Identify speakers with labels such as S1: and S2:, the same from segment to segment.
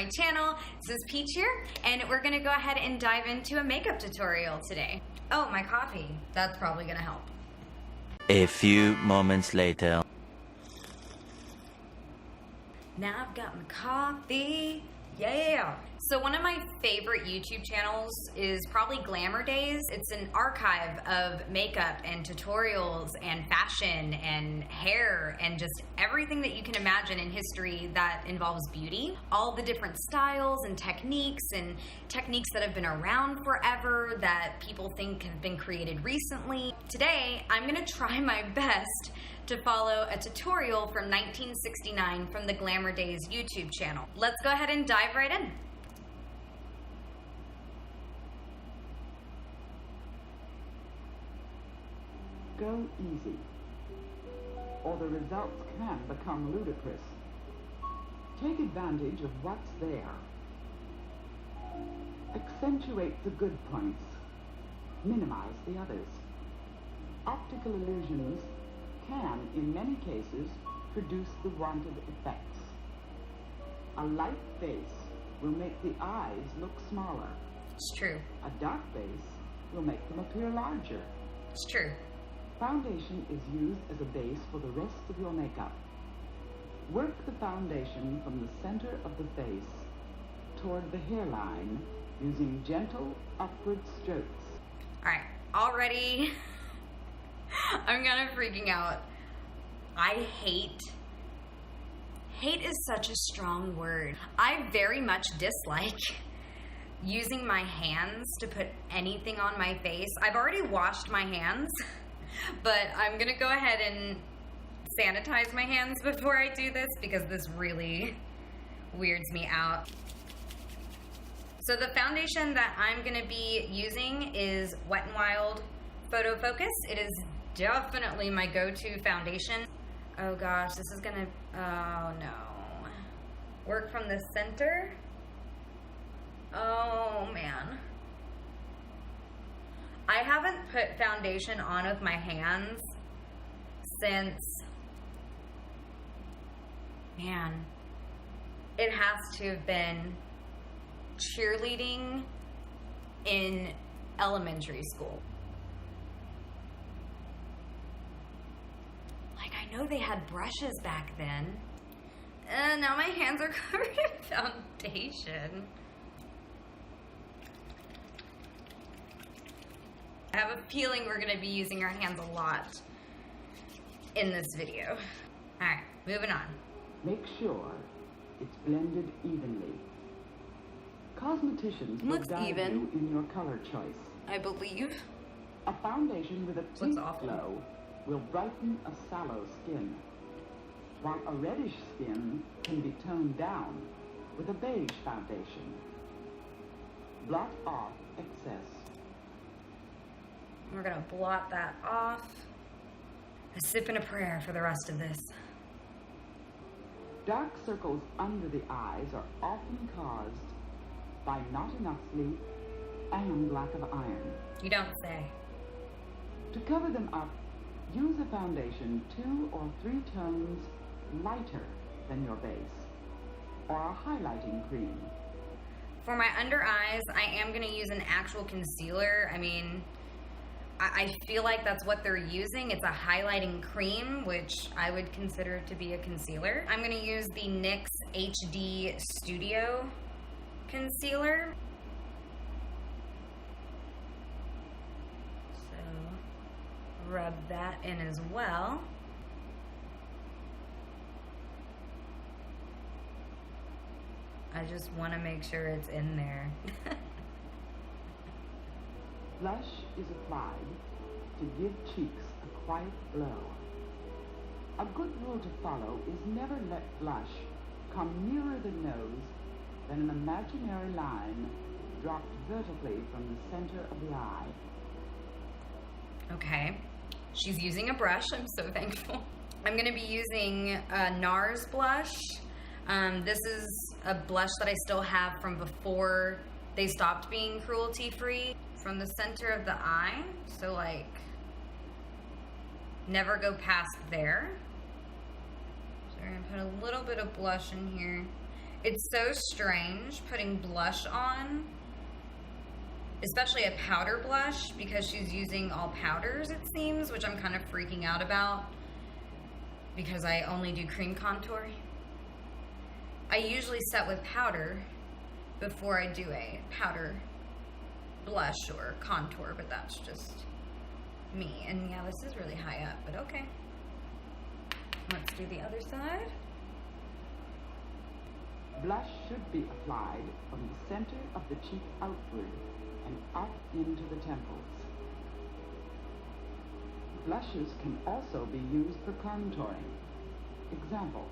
S1: my channel. This is Peach here, and we're gonna go ahead and dive into a makeup tutorial today. Oh, my coffee. That's probably gonna help.
S2: A few moments later.
S1: Now I've got my coffee. Yeah. So one of my favorite YouTube channels is probably Glamourdaze. It's an archive of makeup and tutorials and fashion and hair and just everything that you can imagine in history that involves beauty. All the different styles and techniques that have been around forever that people think have been created recently. Today, I'm gonna try my best to follow a tutorial from 1969 from the Glamourdaze YouTube channel. Let's go ahead and dive right in.
S3: Go easy, or the results can become ludicrous. Take advantage of what's there. Accentuate the good points. Minimize the others. Optical illusions can, in many cases, produce the wanted effects. A light face will make the eyes look smaller.
S1: It's true.
S3: A dark face will make them appear larger.
S1: It's true.
S3: Foundation is used as a base for the rest of your makeup. Work the foundation from the center of the face toward the hairline using gentle upward strokes.
S1: All right, already I'm kind of freaking out. I hate is such a strong word. I very much dislike using my hands to put anything on my face. I've already washed my hands, but I'm gonna go ahead and sanitize my hands before I do this because this really weirds me out. So the foundation that I'm gonna be using is Wet n Wild Photo Focus. It is definitely my go-to foundation. Oh gosh, this is gonna, oh no. Work from the center. Oh man. I haven't put foundation on with my hands since, man, it has to have been cheerleading in elementary school. Like, I know they had brushes back then. And now my hands are covered in foundation. I have a feeling we're gonna be using our hands a lot in this video. All right, moving on.
S3: Make sure it's blended evenly. Cosmeticians will
S1: Looks
S3: guide
S1: even.
S3: you in your color choice.
S1: I believe.
S3: A foundation with a
S1: Looks
S3: pink
S1: awful.
S3: glow will brighten a sallow skin, while a reddish skin can be toned down with a beige foundation. Blot off excess.
S1: We're gonna blot that off. A sip and a prayer for the rest of this.
S3: Dark circles under the eyes are often caused by not enough sleep and lack of iron.
S1: You don't say.
S3: To cover them up, use a foundation 2 or 3 tones lighter than your base, or a highlighting cream.
S1: For my under eyes, I am gonna use an actual concealer. I mean, I feel like that's what they're using. It's a highlighting cream, which I would consider to be a concealer. I'm gonna use the NYX HD Studio Concealer. So, rub that in as well. I just wanna make sure it's in there.
S3: Blush is applied to give cheeks a quiet glow. A good rule to follow is never let blush come nearer the nose than an imaginary line dropped vertically from the center of the eye.
S1: Okay, she's using a brush, I'm so thankful. I'm gonna be using Nars Blush. This is a blush that I still have from before they stopped being cruelty-free. From the center of the eye, so like, never go past there. So we're gonna put a little bit of blush in here. It's so strange putting blush on, especially a powder blush, because she's using all powders, it seems, which I'm kind of freaking out about because I only do cream contour. I usually set with powder before I do a powder blush or contour, but that's just me. And yeah, this is really high up, but okay. Let's do the other side.
S3: Blush should be applied from the center of the cheek outward and up into the temples. Blushes can also be used for contouring. Example,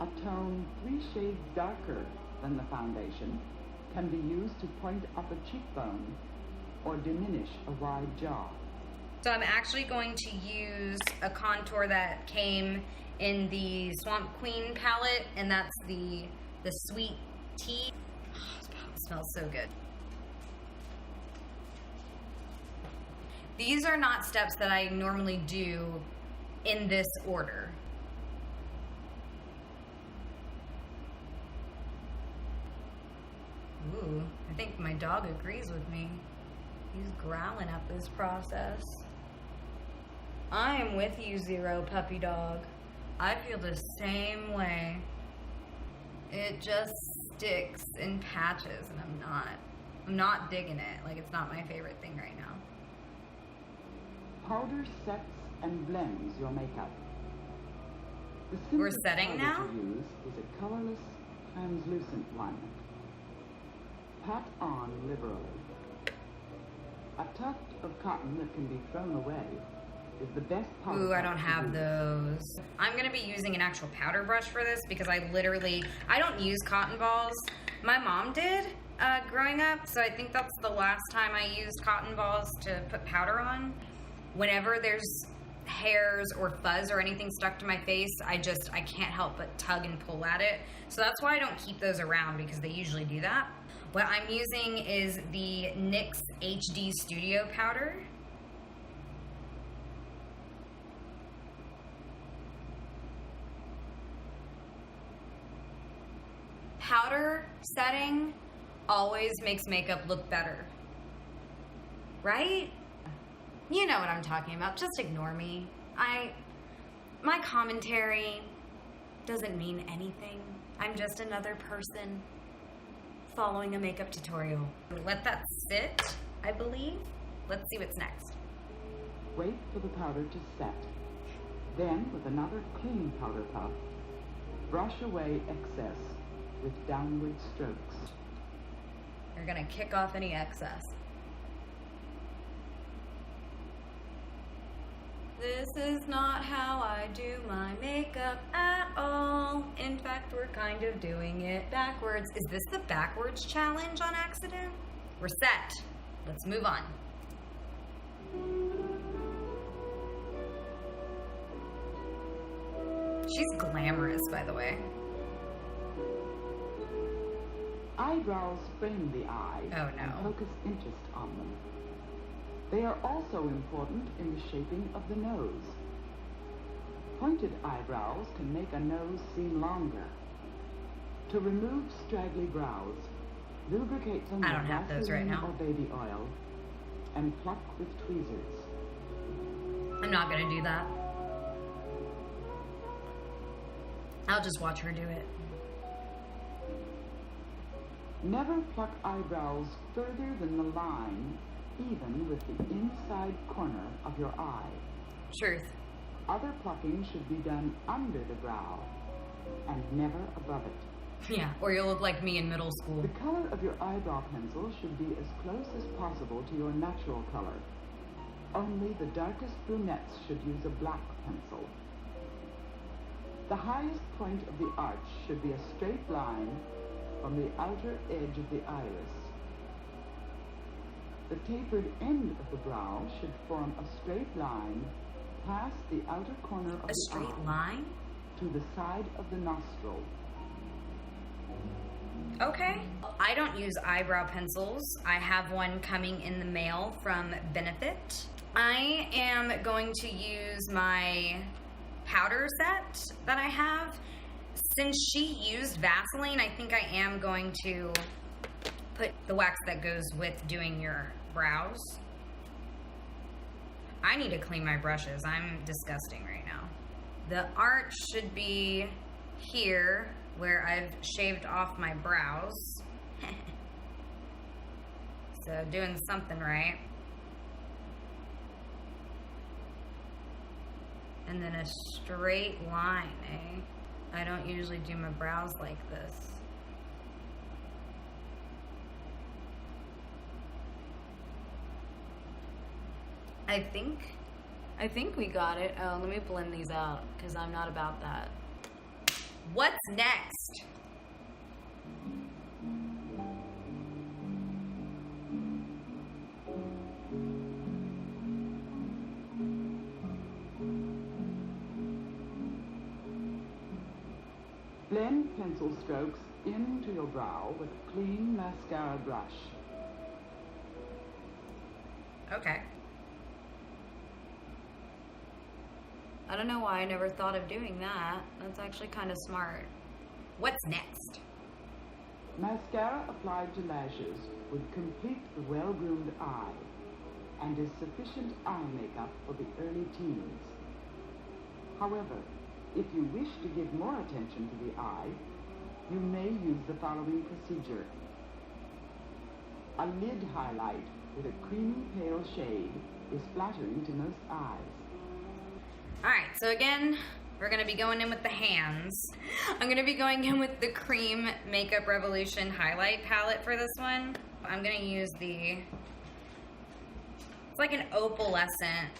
S3: a tone 3 shades darker than the foundation can be used to point up a cheekbone or diminish a wide jaw.
S1: So I'm actually going to use a contour that came in the Swamp Queen palette, and that's the Sweet Tea. Oh, it smells so good. These are not steps that I normally do in this order. Ooh, I think my dog agrees with me. He's growling at this process. I'm with you, Zero Puppy Dog. I feel the same way. It just sticks in patches, and I'm not digging it. Like, it's not my favorite thing right now.
S3: Powder sets and blends your makeup.
S1: We're setting now?
S3: The simplest powder to use is a colorless, translucent one. Pat on liberally. A tuft of cotton that can be thrown away is the best powder.
S1: Ooh, I don't have those. I'm gonna be using an actual powder brush for this because I don't use cotton balls. My mom did growing up, so I think that's the last time I used cotton balls to put powder on. Whenever there's hairs or fuzz or anything stuck to my face, I can't help but tug and pull at it. So that's why I don't keep those around, because they usually do that. What I'm using is the NYX HD Studio Powder. Powder setting always makes makeup look better, right? You know what I'm talking about. Just ignore me. My commentary doesn't mean anything. I'm just another person following a makeup tutorial. Let that sit, I believe. Let's see what's next.
S3: Wait for the powder to set. Then, with another clean powder puff, brush away excess with downward strokes.
S1: You're gonna kick off any excess. This is not how I do my makeup at all. In fact, we're kind of doing it backwards. Is this the backwards challenge on accident? We're set. Let's move on. She's glamorous, by the way.
S3: Eyebrows frame the eye
S1: Oh, no.
S3: and focus interest on them. They are also important in the shaping of the nose. Pointed eyebrows can make a nose seem longer. To remove straggly brows, lubricate them
S1: I don't
S3: with
S1: have those right
S3: Vaseline
S1: now.
S3: or baby oil and pluck with tweezers.
S1: I'm not gonna do that. I'll just watch her do it.
S3: Never pluck eyebrows further than the line, even with the inside corner of your eye.
S1: Truth.
S3: Other plucking should be done under the brow and never above it.
S1: Yeah, or you'll look like me in middle school.
S3: The color of your eyebrow pencil should be as close as possible to your natural color. Only the darkest brunettes should use a black pencil. The highest point of the arch should be a straight line from the outer edge of the iris. The tapered end of the brow should form a straight line past the outer corner of
S1: A
S3: the
S1: straight
S3: eye
S1: line?
S3: to the side of the nostril.
S1: Okay. I don't use eyebrow pencils. I have one coming in the mail from Benefit. I am going to use my powder set that I have. Since she used Vaseline, I think I am going to put the wax that goes with doing your brows. I need to clean my brushes. I'm disgusting right now. The arch should be here where I've shaved off my brows. So doing something right. And then a straight line, eh? I don't usually do my brows like this. I think we got it. Oh, let me blend these out because I'm not about that. What's next?
S3: Blend pencil strokes into your brow with a clean mascara brush.
S1: Okay. I don't know why I never thought of doing that. That's actually kind of smart. What's next?
S3: Mascara applied to lashes would complete the well-groomed eye and is sufficient eye makeup for the early teens. However, if you wish to give more attention to the eye, you may use the following procedure. A lid highlight with a creamy pale shade is flattering to most eyes.
S1: All right, so again, we're gonna be going in with the hands. I'm gonna be going in with the Cream Makeup Revolution highlight palette for this one. I'm gonna use it's like an opalescent,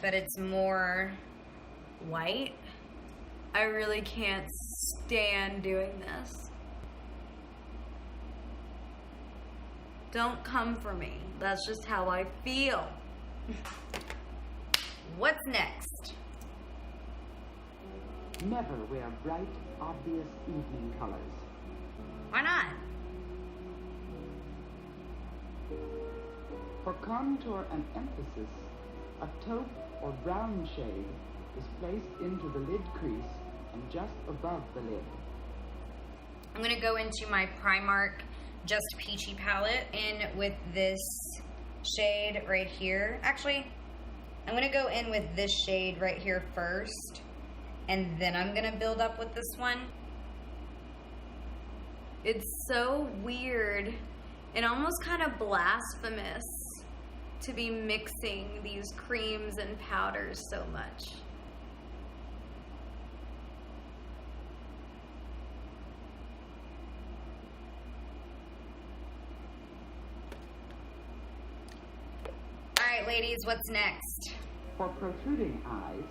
S1: but it's more white. I really can't stand doing this. Don't come for me. That's just how I feel. What's next?
S3: Never wear bright, obvious evening colors.
S1: Why not?
S3: For contour and emphasis, a taupe or brown shade is placed into the lid crease and just above the lid.
S1: I'm gonna go into my Primark Just Peachy palette in with this shade right here. Actually, I'm gonna go in with this shade right here first, and then I'm gonna build up with this one. It's so weird and almost kind of blasphemous to be mixing these creams and powders so much. Alright ladies, what's next?
S3: For protruding eyes,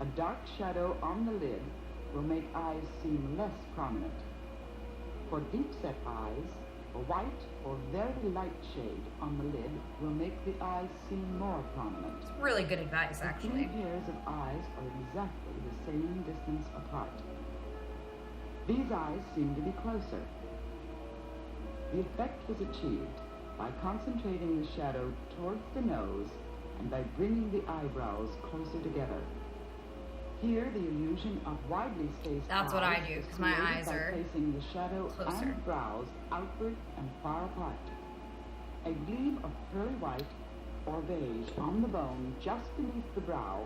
S3: a dark shadow on the lid will make eyes seem less prominent. For deep-set eyes, a white or very light shade on the lid will make the eyes seem more prominent.
S1: It's really good advice,
S3: The
S1: actually.
S3: three pairs of eyes are exactly the same distance apart. These eyes seem to be closer. The effect was achieved by concentrating the shadow towards the nose and by bringing the eyebrows closer together. Here, the illusion of widely spaced
S1: That's
S3: eyes
S1: what I do,
S3: is
S1: 'cause my
S3: created
S1: eyes
S3: by
S1: are
S3: placing the shadow
S1: closer.
S3: and brows outward and far apart. A gleam of pearly white or beige on the bone just beneath the brow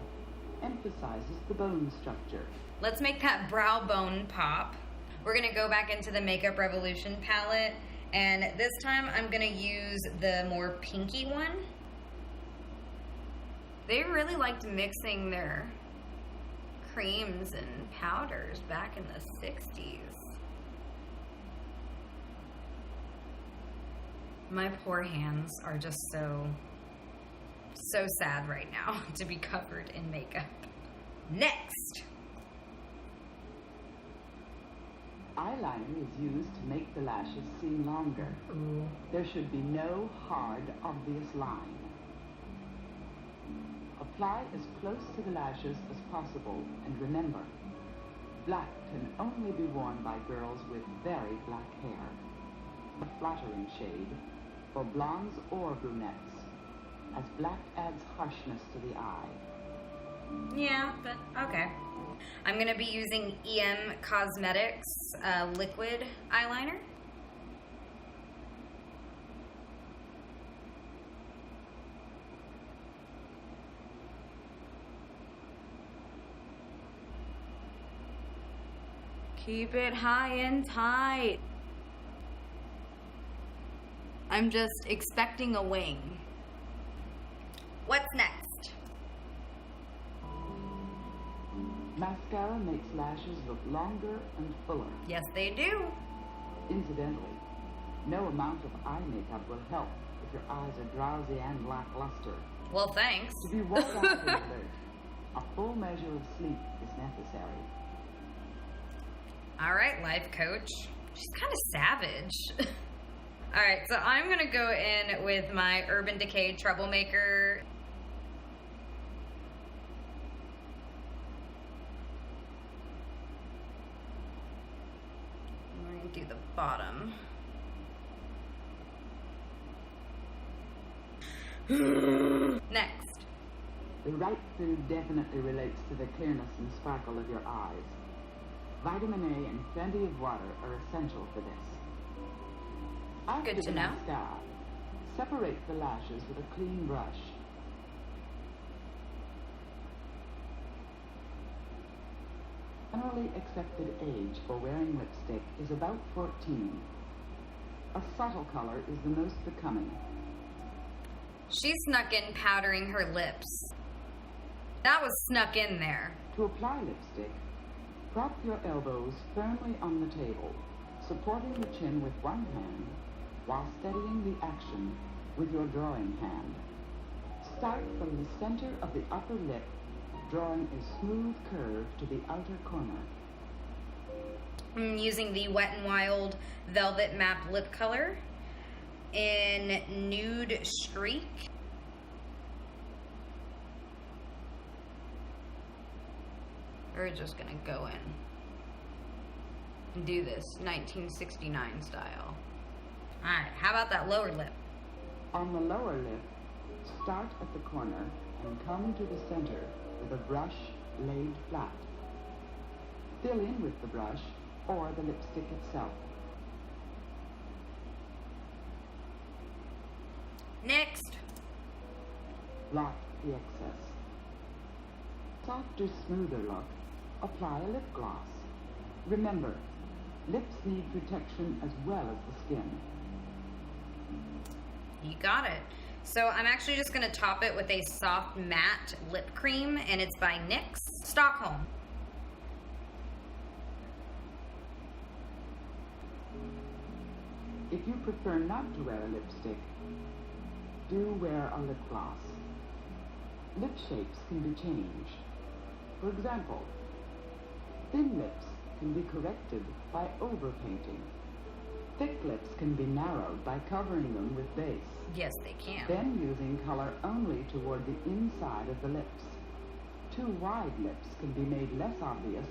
S3: emphasizes the bone structure.
S1: Let's make that brow bone pop. We're gonna go back into the Makeup Revolution palette, and this time I'm gonna use the more pinky one. They really liked mixing their creams and powders back in the 60s. My poor hands are just so sad right now to be covered in makeup. Next!
S3: Eyeliner is used to make the lashes seem longer.
S1: Ooh.
S3: There should be no hard, obvious line. Apply as close to the lashes as possible, and remember, black can only be worn by girls with very black hair. A flattering shade for blondes or brunettes, as black adds harshness to the eye.
S1: Yeah, but okay. I'm gonna be using EM Cosmetics liquid eyeliner. Keep it high and tight. I'm just expecting a wing. What's next?
S3: Mascara makes lashes look longer and fuller.
S1: Yes, they do.
S3: Incidentally, no amount of eye makeup will help if your eyes are drowsy and lackluster.
S1: Well, thanks.
S3: To be wide eyed and alert, a full measure of sleep is necessary.
S1: All right, life coach. She's kind of savage. All right, so I'm gonna go in with my Urban Decay Troublemaker. I'm gonna do the bottom. Next.
S3: The right food definitely relates to the clearness and sparkle of your eyes. Vitamin A and plenty of water are essential for this. After
S1: Good to
S3: the
S1: know.
S3: mascara, separate the lashes with a clean brush. Generally accepted age for wearing lipstick is about 14. A subtle color is the most becoming.
S1: She snuck in powdering her lips. That was snuck in there.
S3: To apply lipstick, prop your elbows firmly on the table, supporting the chin with one hand while steadying the action with your drawing hand. Start from the center of the upper lip, drawing a smooth curve to the outer corner.
S1: I'm using the Wet n Wild Velvet Matte Lip Color in Nude Streak. We're just gonna go in and do this 1969 style. Alright, how about that lower lip?
S3: On the lower lip, start at the corner and come to the center with a brush laid flat. Fill in with the brush or the lipstick itself.
S1: Next.
S3: Blot the excess. Softer, smoother look, apply a lip gloss. Remember, lips need protection as well as the skin.
S1: You got it. So I'm actually just gonna top it with a soft matte lip cream, and it's by NYX Stockholm.
S3: If you prefer not to wear a lipstick, do wear a lip gloss. Lip shapes can be changed. For example, thin lips can be corrected by overpainting. Thick lips can be narrowed by covering them with base.
S1: Yes, they can.
S3: Then using color only toward the inside of the lips. Too wide lips can be made less obvious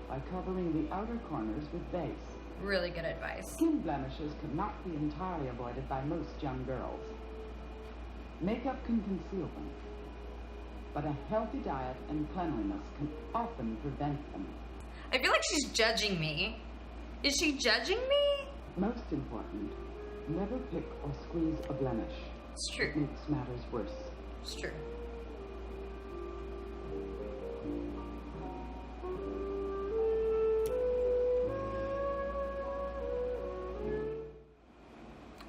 S3: by covering the outer corners with base.
S1: Really good advice.
S3: Skin blemishes cannot be entirely avoided by most young girls. Makeup can conceal them, but a healthy diet and cleanliness can often prevent them.
S1: I feel like she's judging me. Is she judging me?
S3: Most important, never pick or squeeze a blemish.
S1: It's true.
S3: It makes matters worse.
S1: It's true.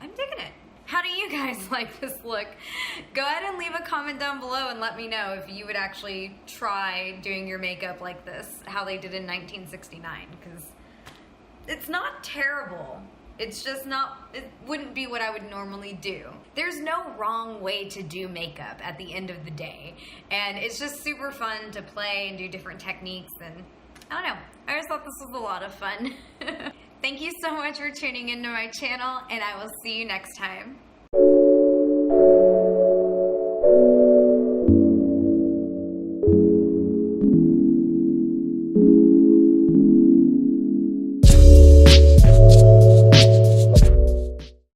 S1: I'm digging it. How do you guys like this look? Go ahead and leave a comment down below and let me know if you would actually try doing your makeup like this, how they did in 1969, because it's not terrible. It's just not, it wouldn't be what I would normally do. There's no wrong way to do makeup at the end of the day. And it's just super fun to play and do different techniques, and I don't know. I just thought this was a lot of fun. Thank you so much for tuning into my channel, and I will see you next time.